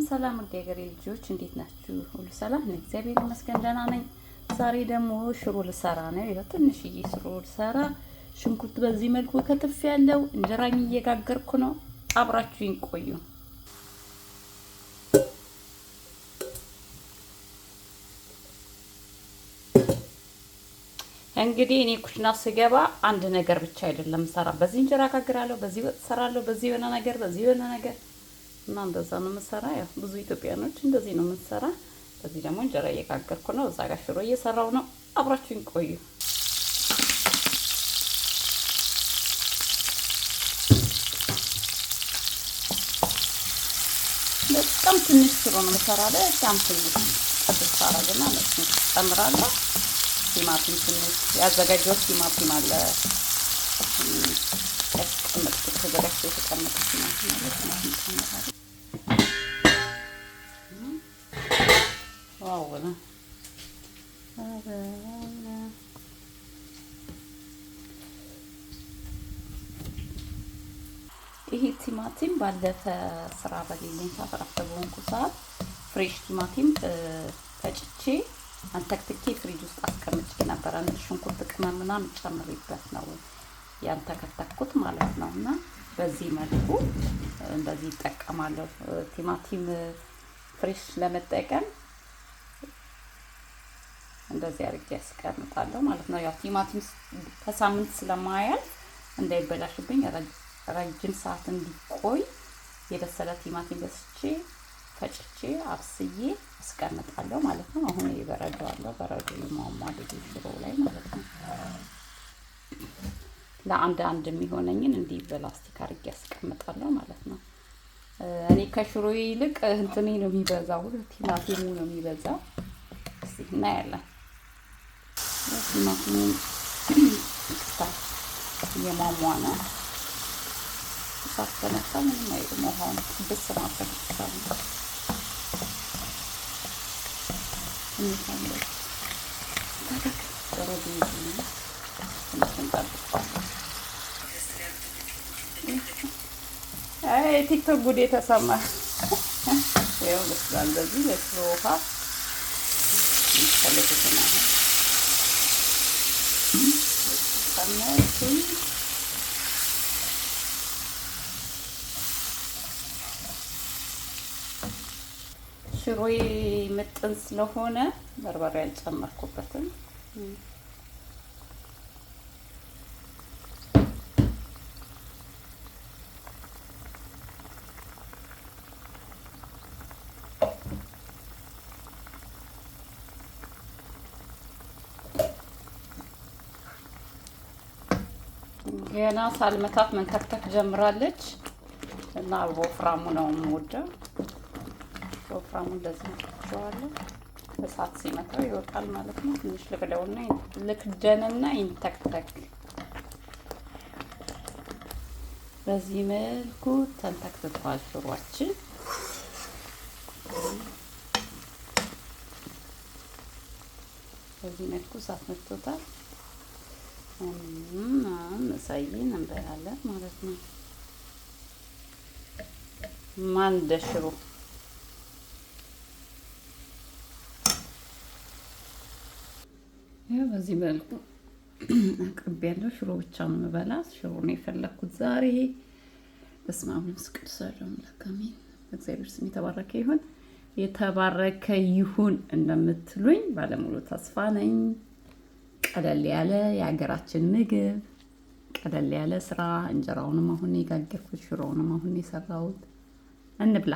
ሰላም ውድ የሀገሬ ልጆች እንዴት ናችሁ? ሁሉ ሰላም ነው? እግዚአብሔር ይመስገን ደህና ነኝ። ዛሬ ደግሞ ሽሮ ልሰራ ነው። ይሄ ትንሽዬ ሽሮ ልሰራ ሽንኩርት በዚህ መልኩ ከተፍ ያለው እንጀራኝ እየጋገርኩ ነው። አብራችሁኝ ቆዩ። እንግዲህ እኔ ኩሽና ስገባ አንድ ነገር ብቻ አይደለም ሰራ። በዚህ እንጀራ ጋግራለሁ፣ በዚህ ወጥ ሰራለሁ፣ በዚህ የሆነ ነገር እና እንደዛ ነው የምሰራ። ያው ብዙ ኢትዮጵያኖች እንደዚህ ነው የምሰራ። በዚህ ደግሞ እንጀራ እየጋገርኩ ነው። እዛ ጋር ሽሮ እየሰራው ነው። አብራችሁኝ ቆዩ። በጣም ትንሽ ሽሮ ነው የምሰራው። በጣም ትንሽ ቅድስ አረግና ነው ጨምራለሁ። ቲማቲም ትንሽ ያዘጋጀሁት ቲማቲም አለ። ያስቀመጥኩት ተዘጋጅቶ የተቀመጠ ቲማቲም አለ። ቲማቲም ጨምራለሁ። ዋው ነው ይሄ ቲማቲም ባለፈ ስራ በሌለኝ ታፈራፈበውን ሰዓት ፍሬሽ ቲማቲም ፈጭቼ አንተክትኬ ፍሪጅ ውስጥ አስቀምጬ ነበር። አንድ ሽንኩርት ቅመም ምናምን ጨምሬበት ነው ያንተከተኩት ማለት ነው። እና በዚህ መልኩ እንደዚህ እጠቀማለሁ። ቲማቲም ፍሬሽ ለመጠቀም እንደዚህ አድርጌ ያስቀምጣለሁ ማለት ነው። ያው ቲማቲም ከሳምንት ስለማያልፍ እንዳይበላሽብኝ ረጅም ሰዓት እንዲቆይ የበሰለ ቲማቲም ገዝቼ ፈጭቼ አብስዬ አስቀምጣለሁ ማለት ነው። አሁን ይበረዳዋለሁ። በረዶ ይሟሟል ሽሮ ላይ ማለት ነው። ለአንድ የሚሆነኝን እንዲህ በላስቲክ አድርጌ አስቀምጣለሁ ማለት ነው። እኔ ከሽሮ ይልቅ እንትኔ ነው የሚበዛው፣ ቲማቲሙ ነው የሚበዛው። እስቲ እናያለን። ቲማቲሙ እየሟሟ ነው። እሳት ተነሳ ምንም አይልም። ውሃውን ብስ ማድረግ ይቻላል። ቲክቶክ ጉድ የተሰማ ይኸው ልስላል። እንደዚህ ለሽሮ ውሃ የሚፈልጉትን አሁን ሽሮዬ ምጥን ስለሆነ በርበሬ አልጨመርኩበትም። ገና ሳልመታት መንተክተክ ጀምራለች እና ወፍራሙ ነው የምወደው። ወፍራሙ እንደዚህ ነው። እሳት ሲመታው ይወጣል ማለት ነው። ትንሽ ልክደንና ይንተክተክ። በዚህ መልኩ ተንተክትቷል ሽሮአችን። በዚህ መልኩ እሳት መጥቶታል። ምሳዬን እንበላለን ማለት ነው። ማን እንደ ሽሮ በዚህ መልኩ አቅርቤ ያለው ሽሮ ብቻ ነው የምበላ። ሽሮ ነው የፈለኩት ዛሬ። በስመ አብ ወወልድ ወመንፈስ ቅዱስ ለካሜን እግዚአብሔር ስም የተባረከ ይሁን እንደምትሉኝ ባለሙሉ ተስፋ ነኝ። ቀለል ያለ የሀገራችን ምግብ፣ ቀለል ያለ ስራ። እንጀራውንም አሁን የጋገርኩት፣ ሽሮውንም አሁን የሰራሁት። እንብላ።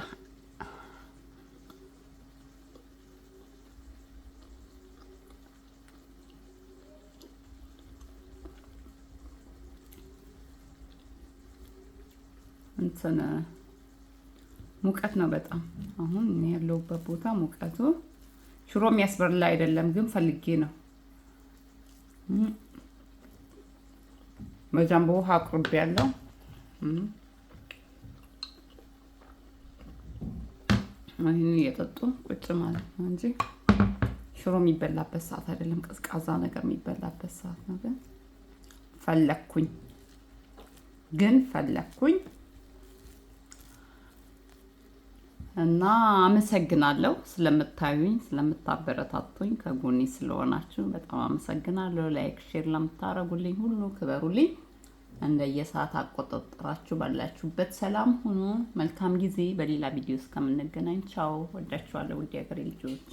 እንትን ሙቀት ነው በጣም። አሁን ያለሁበት ቦታ ሙቀቱ ሽሮ የሚያስበላ አይደለም፣ ግን ፈልጌ ነው። በዛም በውሃ አቅርቤ ያለው ይሄን እየጠጡ ቁጭ ማለት ነው እንጂ ሽሮ የሚበላበት ሰዓት አይደለም። ቀዝቃዛ ነገር የሚበላበት ሰዓት ነው። ግን ፈለኩኝ እና አመሰግናለሁ ስለምታዩኝ፣ ስለምታበረታቱኝ፣ ከጎኔ ስለሆናችሁ በጣም አመሰግናለሁ። ላይክ ሼር ለምታረጉልኝ ሁሉ ክበሩልኝ። እንደየሰዓት አቆጣጠራችሁ ባላችሁበት ሰላም ሁኑ። መልካም ጊዜ። በሌላ ቪዲዮ እስከምንገናኝ ቻው። ወዳችኋለሁ ውድ የሀገሬ ልጆች።